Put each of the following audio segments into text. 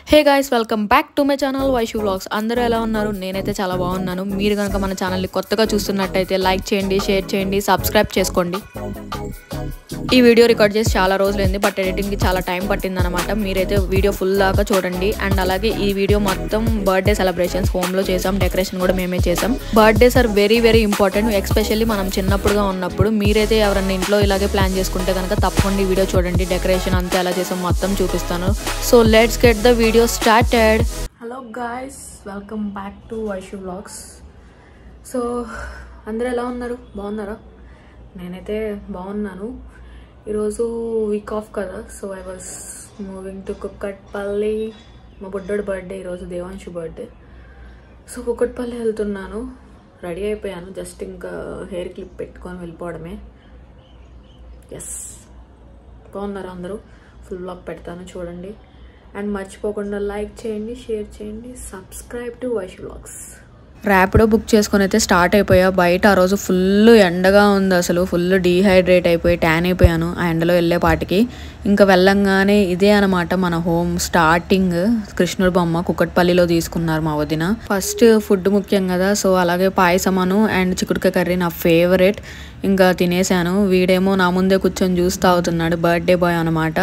Hey guys, welcome back to my channel Vaishu vlogs. అందరూ ఎలా ఉన్నారు? నేనైతే చాలా బాగున్నాను. మీరు కనుక మన ఛానల్ని కొత్తగా చూస్తున్నట్టయితే లైక్ చేయండి, షేర్ చేయండి, సబ్స్క్రైబ్ చేసుకోండి. ఈ వీడియో రికార్డ్ చేసి చాలా రోజులైంది, బట్ ఎడిటింగ్కి చాలా టైం పట్టిందనమాట. మీరైతే వీడియో ఫుల్ దాకా చూడండి. అండ్ అలాగే ఈ వీడియో మొత్తం బర్త్డే సెలబ్రేషన్స్ హోమ్లో చేసాం, డెకరేషన్ కూడా మేమే చేసాం. Birthdays are very very important, especially మనం చిన్నప్పుడుగా ఉన్నప్పుడు. మీరైతే ఎవరైనా ఇంట్లో ఇలాగే ప్లాన్ చేసుకుంటే కనుక తప్పకుండా ఈ వీడియో చూడండి. డెకరేషన్ అంతా ఎలా చేసాం మొత్తం చూపిస్తాను. So let's get the video started. Hello guys, welcome back to Vaishu vlogs. So అందరూ ఎలా ఉన్నారు? బాగున్నారా? నేనైతే బాగున్నాను. ఈరోజు వీక్ ఆఫ్ కదా, so I was moving to Kukatpally. మా బుడ్డోడి బర్త్డే ఈరోజు, దేవాంశు బర్త్డే. సో కుక్కట్పల్లి వెళ్తున్నాను. రెడీ అయిపోయాను, జస్ట్ ఇంకా హెయిర్ క్లిప్ పెట్టుకొని వెళ్ళిపోవడమే. ఎస్, బాగున్నారు అందరూ. ఫుల్ వ్లాగ్ పెడతాను చూడండి. అండ్ మర్చిపోకుండా లైక్ చేయండి, షేర్ చేయండి, subscribe to Vaishu vlogs. Rapido book చేసుకొని అయితే స్టార్ట్ అయిపోయా. బయట ఆ రోజు ఫుల్ ఎండగా ఉంది, అసలు ఫుల్ డీహైడ్రేట్ అయిపోయి ట్యాన్ అయిపోయాను ఆ ఎండలో వెళ్ళేపాటికి. ఇంకా వెళ్ళంగానే ఇదే అనమాట మన హోమ్ స్టార్టింగ్. కృష్ణుడి బొమ్మ కుక్కట్పల్లిలో తీసుకున్నారు మా వదిన. ఫస్ట్ ఫుడ్ ముఖ్యం కదా, సో అలాగే పాయసమను అండ్ చిక్కుడుకాయ కర్రీ నా ఫేవరెట్. ఇంకా తినేసాను. వీడేమో నా ముందే కూర్చొని జ్యూస్ తాగుతున్నాడు, బర్త్డే బాయ్ అనమాట.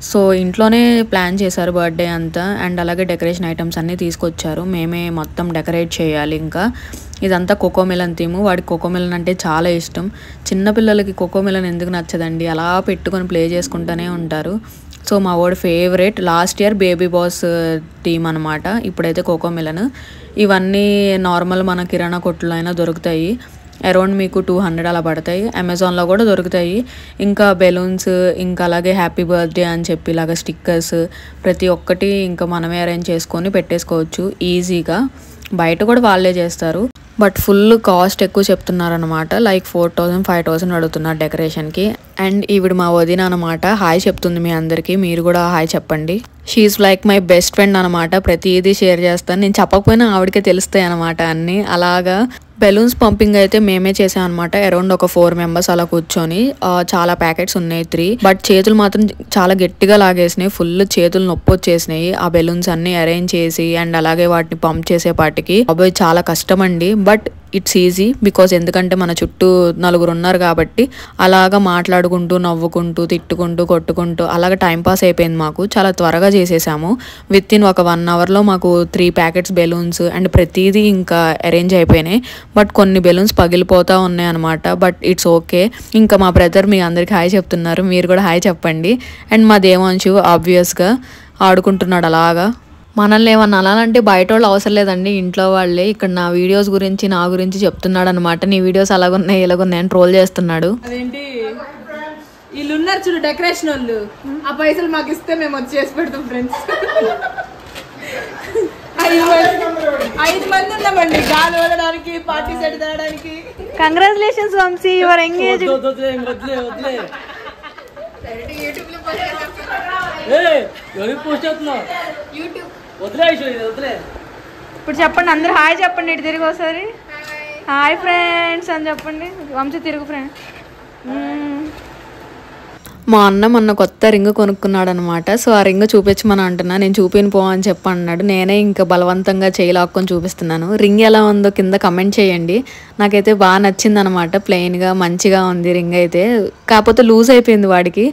సో ఇంట్లోనే ప్లాన్ చేశారు బర్త్డే అంతా. అండ్ అలాగే డెకరేషన్ ఐటమ్స్ అన్నీ తీసుకొచ్చారు, మేమే మొత్తం డెకరేట్ చేయాలి. ఇంకా ఇదంతా కోకోమెలన్ థీము. వాడికి కోకోమెలన్ అంటే చాలా ఇష్టం. చిన్నపిల్లలకి కోకోమెలన్ ఎందుకు నచ్చదండి, అలా పెట్టుకొని ప్లే చేసుకుంటూనే ఉంటారు. సో మా వాడు favourite. Last year baby boss theme అనమాట, ఇప్పుడైతే కోకోమెలన్. ఇవన్నీ నార్మల్ మన కిరాణా కొట్టులో అయినా దొరుకుతాయి. అరౌండ్ మీకు 200 అలా పడతాయి. అమెజాన్లో కూడా దొరుకుతాయి. ఇంకా బెలూన్స్, ఇంకా అలాగే హ్యాపీ బర్త్డే అని చెప్పి ఇలాగ స్టిక్కర్స్, ప్రతి ఒక్కటి ఇంకా మనమే అరేంజ్ చేసుకొని పెట్టేసుకోవచ్చు ఈజీగా. బయట కూడా వాళ్ళే చేస్తారు, బట్ ఫుల్ కాస్ట్ ఎక్కువ చెప్తున్నారు అనమాట. లైక్ 4000 5000 అడుగుతున్నారు డెకరేషన్కి. అండ్ ఈవిడ మా వదిన అనమాట, హాయ్ చెప్తుంది మీ అందరికీ. మీరు కూడా హాయ్ చెప్పండి. She is like my best friend అనమాట. ప్రతిదీ షేర్ చేస్తాను, నేను చెప్పకపోయినా ఆవిడకే తెలుస్తాయి అనమాట అన్నీ. అలాగా బెలూన్స్ పంపింగ్ అయితే మేమే చేసాం అనమాట. అరౌండ్ ఒక 4 మెంబర్స్ అలా కూర్చొని. చాలా ప్యాకెట్స్ ఉన్నాయి, 3. బట్ చేతులు మాత్రం చాలా గట్టిగా లాగేసినాయి, ఫుల్ చేతులు నొప్పి వచ్చేసినాయి ఆ బెలూన్స్ అన్ని అరేంజ్ చేసి. అండ్ అలాగే వాటిని పంప్ చేసేపాటికి అబ్బాయి చాలా కష్టం అండి. బట్ ఇట్స్ ఈజీ బికాజ్ ఎందుకంటే మన చుట్టూ 4 ఉన్నారు కాబట్టి అలాగా మాట్లాడుకుంటూ, నవ్వుకుంటూ, తిట్టుకుంటూ, కొట్టుకుంటూ అలాగా టైంపాస్ అయిపోయింది మాకు. చాలా త్వరగా చేసేసాము. విత్ ఇన్ ఒక 1 అవర్లో మాకు 3 ప్యాకెట్స్ బెలూన్స్ అండ్ ప్రతిదీ ఇంకా అరేంజ్ అయిపోయినాయి. బట్ కొన్ని బెలూన్స్ పగిలిపోతూ ఉన్నాయి అనమాట. But it's okay. ఇంకా మా బ్రదర్ మీ అందరికి హాయ్ చెప్తున్నారు, మీరు కూడా హాయ్ చెప్పండి. అండ్ మా దేవాంశు ఆబ్వియస్గా ఆడుకుంటున్నాడు అలాగా. మనల్ని ఏమన్నా అనాలంటే బయట వాళ్ళు అవసరం లేదండి, ఇంట్లో వాళ్ళే. ఇక్కడ నా వీడియోస్ గురించి, నా గురించి చెప్తున్నాడు అనమాట. నీ వీడియోస్ అలాగున్నాయి ఇలాగున్నాయి అని ట్రోల్ చేస్తున్నాడు. అదేంటి వీళ్ళు ఉన్నారు చూడు డెకరేషన్ వాళ్ళు, ఆ పైసలు మాకు ఇస్తే మేము వచ్చి చేసి పెడతాం ఫ్రెండ్స్. 5 మంది ఉన్నామండి గాలి వదలడానికి, పార్టీ సెట్ తేయడానికి. Congratulations Vamshi, your engage. ఇప్పుడు చెప్పండి అందరు హాయ్ చెప్పండి. ఇటు తిరిగి ఒకసారి హాయ్ ఫ్రెండ్స్ అని చెప్పండి. వంశీ తిరుగు ఫ్రెండ్. మా అన్న మొన్న కొత్త రింగ్ కొనుక్కున్నాడు అనమాట. సో ఆ రింగ్ చూపించమని అంటున్నా. నేను చూపిని పో అని చెప్పి అన్నాడు. నేనే ఇంకా బలవంతంగా చేయలాక్కొని చూపిస్తున్నాను. రింగ్ ఎలా ఉందో కింద కమెంట్ చేయండి. నాకైతే బాగా నచ్చింది అనమాట. ప్లెయిన్గా మంచిగా ఉంది రింగ్ అయితే. కాకపోతే లూజ్ అయిపోయింది వాడికి,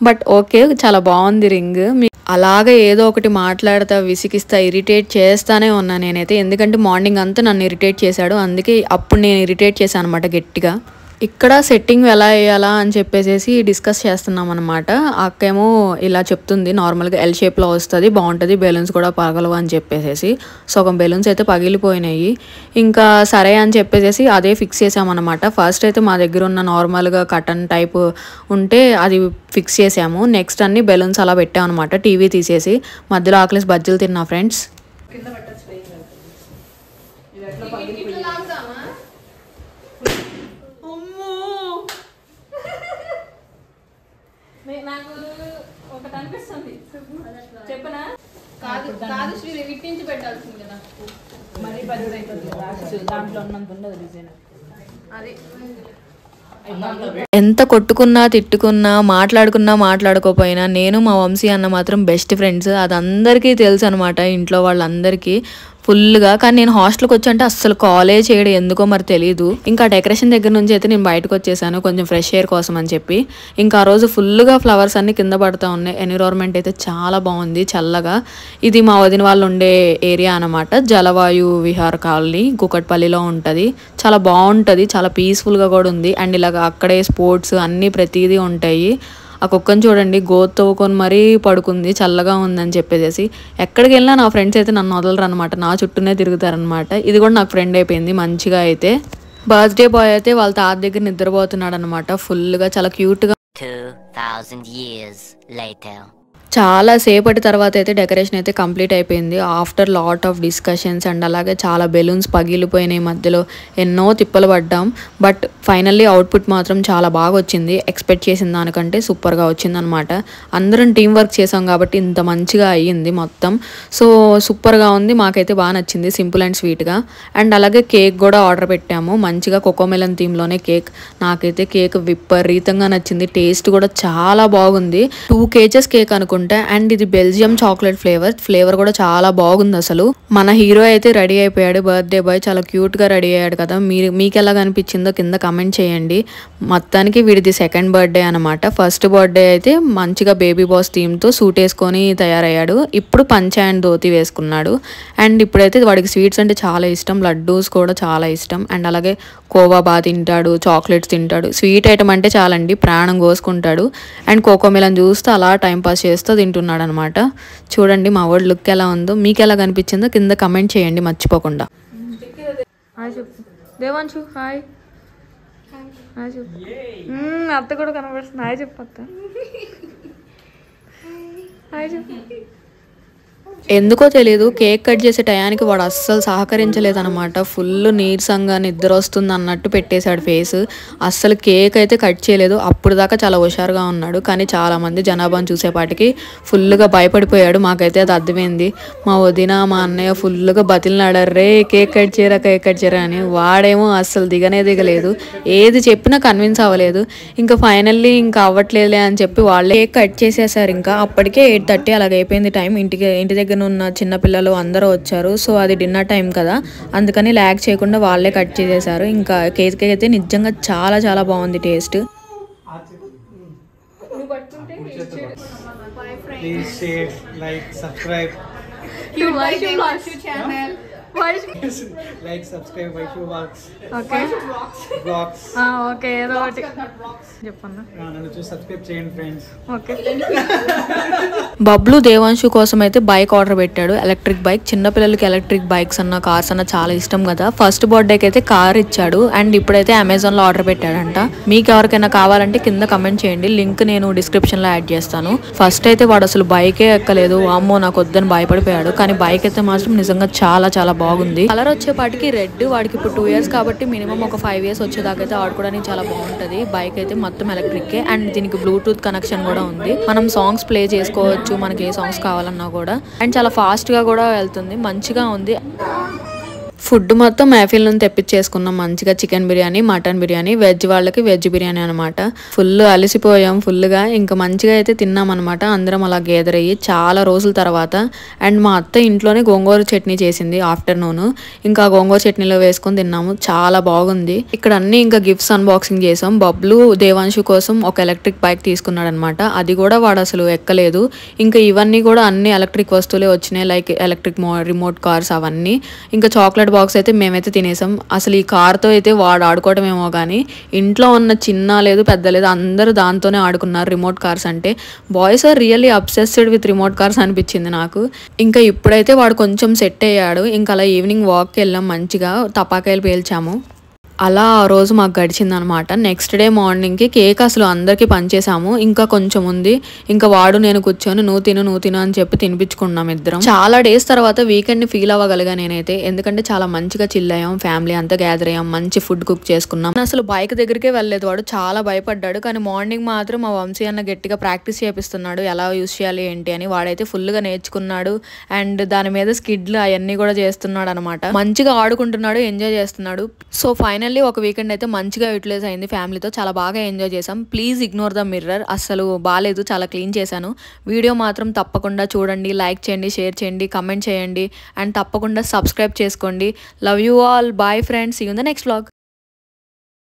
బట్ ఓకే, చాలా బాగుంది రింగ్. అలాగే ఏదో ఒకటి మాట్లాడతా, విసిగిస్తా, ఇరిటేట్ చేస్తానే ఉన్నా నేనైతే. ఎందుకంటే మార్నింగ్ అంతా నన్ను ఇరిటేట్ చేశాడు, అందుకే అప్పుడు నేను ఇరిటేట్ చేశాను అనమాట గట్టిగా. ఇక్కడ సెట్టింగ్ ఎలా వేయాలా అని చెప్పేసి డిస్కస్ చేస్తున్నాం అనమాట. అక్కేమో ఇలా చెప్తుంది, నార్మల్గా ఎల్ షేప్లో వస్తుంది, బాగుంటుంది, బెలూన్స్ కూడా పగలవు అని చెప్పేసి. సగం బెలూన్స్ అయితే పగిలిపోయినాయి. ఇంకా సరే అని చెప్పేసి అదే ఫిక్స్ చేసామన్నమాట. ఫస్ట్ అయితే మా దగ్గర ఉన్న నార్మల్గా కటన్ టైప్ ఉంటే అది ఫిక్స్ చేసాము. నెక్స్ట్ అన్ని బెలూన్స్ అలా పెట్టాం అనమాట. టీవీ తీసేసి మధ్యలో ఆకలేసి బజ్జీలు తిన్నా ఫ్రెండ్స్. నాకు ఒకటి అనిపిస్తుంది, చెప్పనా? కాదు శ్రీ, విట్టించి పెట్టాల్సింది కదా, మరీ పెద్దది అయిపోతుంది. దాంట్లో ఉన్నంత ఉండదు డిజైన్. అది ఎంత కొట్టుకున్నా తిట్టుకున్నా మాట్లాడుకోపోయినా నేను మా వంశీ అన్న మాత్రం బెస్ట్ ఫ్రెండ్స్. అది అందరికీ తెలుసు అనమాట, ఇంట్లో వాళ్ళందరికీ ఫుల్గా. కానీ నేను హాస్టల్కి వచ్చి అంటే అస్సలు కాలేజ్ చేయడం ఎందుకో మరి తెలీదు. ఇంకా డెకరేషన్ దగ్గర నుంచి అయితే నేను బయటకు వచ్చేసాను కొంచెం ఫ్రెష్ ఎయిర్ కోసం అని చెప్పి. ఇంకా ఆ రోజు ఫుల్గా ఫ్లవర్స్ అన్ని కింద పడుతూ ఉన్నాయి. ఎన్విరాన్మెంట్ అయితే చాలా బాగుంది చల్లగా. ఇది మా వదిన వాళ్ళు ఉండే ఏరియా అనమాట, జలవాయు విహార్ కాలనీ కూకట్పల్లిలో ఉంటుంది. చాలా బాగుంటుంది, చాలా పీస్ఫుల్గా కూడా ఉంది. అండ్ ఇలాగ అక్కడే స్పోర్ట్స్ అన్నీ ప్రతిదీ ఉంటాయి. ఆ కుక్కను చూడండి గోత్ తవ్వుకొని మరీ పడుకుంది, చల్లగా ఉందని చెప్పేసి. ఎక్కడికి వెళ్ళినా నా ఫ్రెండ్స్ అయితే నన్ను వదలరు అనమాట, నా చుట్టూనే తిరుగుతారనమాట. ఇది కూడా నాకు ఫ్రెండ్ అయిపోయింది మంచిగా. అయితే బర్త్డే బాయ్ అయితే వాళ్ళ తాత దగ్గర నిద్రపోతున్నాడు అనమాట ఫుల్గా, చాలా క్యూట్గా. 2000 years later. చాలా సేపటి తర్వాత అయితే డెకరేషన్ అయితే కంప్లీట్ అయిపోయింది after lot of discussions. And అలాగే చాలా బెలూన్స్ పగిలిపోయినాయి, మధ్యలో ఎన్నో తిప్పలు పడ్డాం. బట్ ఫైనల్లీ అవుట్పుట్ మాత్రం చాలా బాగా వచ్చింది, ఎక్స్పెక్ట్ చేసిన దానికంటే సూపర్గా వచ్చింది అనమాట. అందరం టీం వర్క్ చేసాం కాబట్టి ఇంత మంచిగా అయ్యింది మొత్తం. సో సూపర్గా ఉంది, మాకైతే బాగా నచ్చింది, సింపుల్ అండ్ స్వీట్గా. అండ్ అలాగే కేక్ కూడా ఆర్డర్ పెట్టాము, మంచిగా కోకోమెలన్ థీమ్లోనే కేక్. నాకైతే కేక్ విపరీతంగా నచ్చింది, టేస్ట్ కూడా చాలా బాగుంది. 2 kgs కేక్ అనుకుంటా. అండ్ ఇది బెల్జియం చాక్లెట్ ఫ్లేవర్ కూడా చాలా బాగుంది అసలు. మన హీరో అయితే రెడీ అయిపోయాడు, బర్త్డే బాయ్ చాలా క్యూట్ గా రెడీ అయ్యాడు కదా. మీకు ఎలా కనిపించిందో కింద కమెంట్ చేయండి. మొత్తానికి వీడిది సెకండ్ బర్త్డే అనమాట. ఫస్ట్ బర్త్డే అయితే మంచిగా బేబీ బాస్ థీమ్ తో సూట్ వేసుకొని తయారయ్యాడు. ఇప్పుడు పంచ అండ్ ధోతి వేసుకున్నాడు. అండ్ ఇప్పుడైతే వాడికి స్వీట్స్ అంటే చాలా ఇష్టం, లడ్డూస్ కూడా చాలా ఇష్టం. అండ్ అలాగే కోవా బాగా తింటాడు, చాక్లెట్స్ తింటాడు. స్వీట్ ఐటమ్ అంటే చాలండి, ప్రాణం కోసుకుంటాడు. అండ్ కోకోమెలన్ చూస్తూ అలా టైంపాస్ చేస్తూ తింటున్నాడు అనమాట. చూడండి మా వాడు లుక్ ఎలా ఉందో, మీకు ఎలా కనిపించిందో కింద కమెంట్ చేయండి మర్చిపోకుండా. దేవాంశు హాయ్ హాయ్ చెప్పు. అత్త కూడా కనబడుతుంది, హాయ్ చెప్పు అత్త. హాయ్ చెప్పు. ఎందుకో తెలియదు కేక్ కట్ చేసే టయానికి వాడు అస్సలు సహకరించలేదన్నమాట. ఫుల్ నీరసంగా నిద్ర వస్తుంది అన్నట్టు పెట్టేశాడు ఫేస్. అస్సలు కేక్ అయితే కట్ చేయలేదు. అప్పుడు దాకా చాలా హుషారుగా ఉన్నాడు, కానీ చాలామంది జనాభాను చూసేపాటికి ఫుల్గా భయపడిపోయాడు. మాకైతే అది అర్థమైంది. మా వదిన మా అన్నయ్య ఫుల్గా బతిలినాడారు, రే కేక్ కట్ చేయరా అని. వాడేమో అస్సలు దిగలేదు, ఏది చెప్పినా కన్విన్స్ అవ్వలేదు. ఇంకా ఫైనల్లీ ఇంకా అవ్వట్లేదులే అని చెప్పి వాళ్ళే కేక్ కట్ చేసేసారు. ఇంకా అప్పటికే 8:30 అలాగైపోయింది టైం. ఇంటి దగ్గర ఉన్న చిన్నపిల్లలు అందరూ వచ్చారు. సో అది డిన్నర్ టైం కదా, అందుకని ల్యాగ్ చేయకుండా వాళ్ళే కట్ చేసేసారు. ఇంకా కేక్ అయితే నిజంగా చాలా చాలా బాగుంది taste. Please share, like, subscribe. Like, subscribe, Vaishu Vlogs. Okay Vlogs. Okay ఏదో ఒకటి చెప్పన్నా. నన్ను చూసి సబ్స్క్రైబ్ చేయండి ఫ్రెండ్స్. ఓకే బబ్లు దేవాంశు కోసం అయితే బైక్ ఆర్డర్ పెట్టాడు, ఎలక్ట్రిక్ బైక్. చిన్నపిల్లలకి ఎలక్ట్రిక్ బైక్స్ అన్న కార్స్ అన్న చాలా ఇష్టం కదా. ఫస్ట్ బర్త్డేకి అయితే కార్ ఇచ్చాడు. అండ్ ఇప్పుడైతే అమెజాన్ లో ఆర్డర్ పెట్టాడంట. మీకు ఎవరికైనా కావాలంటే కింద కమెంట్ చేయండి, లింక్ నేను డిస్క్రిప్షన్ లో యాడ్ చేస్తాను. ఫస్ట్ అయితే వాడు అసలు బైకే ఎక్కలేదు, అమ్మో నాకు వద్దని భయపడిపోయాడు. కానీ బైక్ అయితే మాత్రం నిజంగా చాలా చాలా బాగుంది. కలర్ వచ్చేపాటికి రెడ్, వాడికి ఇప్పుడు 2 years కాబట్టి మినిమం ఒక 5 years వచ్చేదాకైతే ఆడుకోవడానికి చాలా బాగుంటది. బైక్ అయితే మొత్తం ఎలక్ట్రిక్. అండ్ దీనికి బ్లూటూత్ కనెక్షన్ కూడా ఉంది, మనం సాంగ్స్ ప్లే చేసుకోవచ్చు మనకి ఏ సాంగ్స్ కావాలన్నా కూడా. అండ్ చాలా ఫాస్ట్ గా కూడా వెళ్తుంది, మంచిగా ఉంది. ఫుడ్ మొత్తం మ్యాఫిల్ నుంచి తెప్పించేసుకున్నాం మంచిగా. Chicken biryani, mutton biryani, veg వాళ్ళకి వెజ్ బిర్యానీ అనమాట. ఫుల్ అలసిపోయాం ఫుల్గా. ఇంకా మంచిగా అయితే తిన్నాం అనమాట అందరం అలా గేదర్ అయ్యి చాలా రోజుల తర్వాత. అండ్ మా అత్త ఇంట్లోనే గోంగూర చట్నీ చేసింది ఆఫ్టర్నూన్. ఇంకా గోంగూర చట్నీలో వేసుకొని తిన్నాము, చాలా బాగుంది. ఇక్కడ అన్ని ఇంకా గిఫ్ట్స్ అన్బాక్సింగ్ చేసాం. బబ్లు దేవాంశు కోసం ఒక ఎలక్ట్రిక్ బైక్ తీసుకున్నాడు అనమాట, అది కూడా వాడు అసలు ఎక్కలేదు. ఇంకా ఇవన్నీ కూడా అన్ని ఎలక్ట్రిక్ వస్తువులే వచ్చినాయి, లైక్ ఎలక్ట్రిక్ రిమోట్ కార్స్ అవన్నీ. ఇంకా చాక్లెట్ బాక్స్ అయితే మేమైతే తినేసాం. అసలు ఈ కార్తో అయితే వాడు ఆడుకోవడమేమో కానీ ఇంట్లో ఉన్న చిన్న లేదు పెద్ద లేదు అందరూ దాంతోనే ఆడుకున్నారు. రిమోట్ కార్స్ అంటే boys are really obsessed with remote cars అనిపించింది నాకు. ఇంకా ఇప్పుడైతే వాడు కొంచెం సెట్ అయ్యాడు. ఇంకా అలా ఈవినింగ్ వాక్కి వెళ్ళాం, మంచిగా టపాకాయలు పేల్చాము. అలా ఆ రోజు మాకు గడిచిందనమాట. నెక్స్ట్ డే మార్నింగ్కి కేక్ అసలు అందరికీ పంచేసాము, ఇంకా కొంచెం ఉంది. ఇంకా వాడు నేను కూర్చొని నువ్వు తిను అని చెప్పి తినిపించుకున్నాం ఇద్దరం. చాలా డేస్ తర్వాత వీకెండ్ని ఫీల్ అవ్వగలిగా నేనైతే, ఎందుకంటే చాలా మంచిగా చిల్ అయ్యాం, ఫ్యామిలీ అంతా గ్యాదర్ అయ్యాం, మంచి ఫుడ్ కుక్ చేసుకున్నాం. అసలు బైక్ దగ్గరికే వెళ్ళలేదు, వాడు చాలా భయపడ్డాడు. కానీ మార్నింగ్ మాత్రం మా వంశీ అన్న గట్టిగా ప్రాక్టీస్ చేపిస్తున్నాడు ఎలా యూస్ చేయాలి ఏంటి అని. వాడైతే ఫుల్గా నేర్చుకున్నాడు. అండ్ దాని మీద స్కిడ్లు అవన్నీ కూడా చేస్తున్నాడు అనమాట. మంచిగా ఆడుకుంటున్నాడు, ఎంజాయ్ చేస్తున్నాడు. సో ఫైనల్ ఫైనల్లీ ఒక వీకెండ్ అయితే మంచిగా యూటిలైజ్ అయింది ఫ్యామిలీతో. చాలా బాగా ఎంజాయ్ చేసాం. ప్లీజ్ ఇగ్నోర్ ద మిర్రర్, అస్సలు బాగాలేదు, చాలా క్లీన్ చేశాను. వీడియో మాత్రం తప్పకుండా చూడండి, లైక్ చేయండి, షేర్ చేయండి, కమెంట్ చేయండి అండ్ తప్పకుండా సబ్స్క్రైబ్ చేసుకోండి. Love you all, bye friends, see you in the next vlog.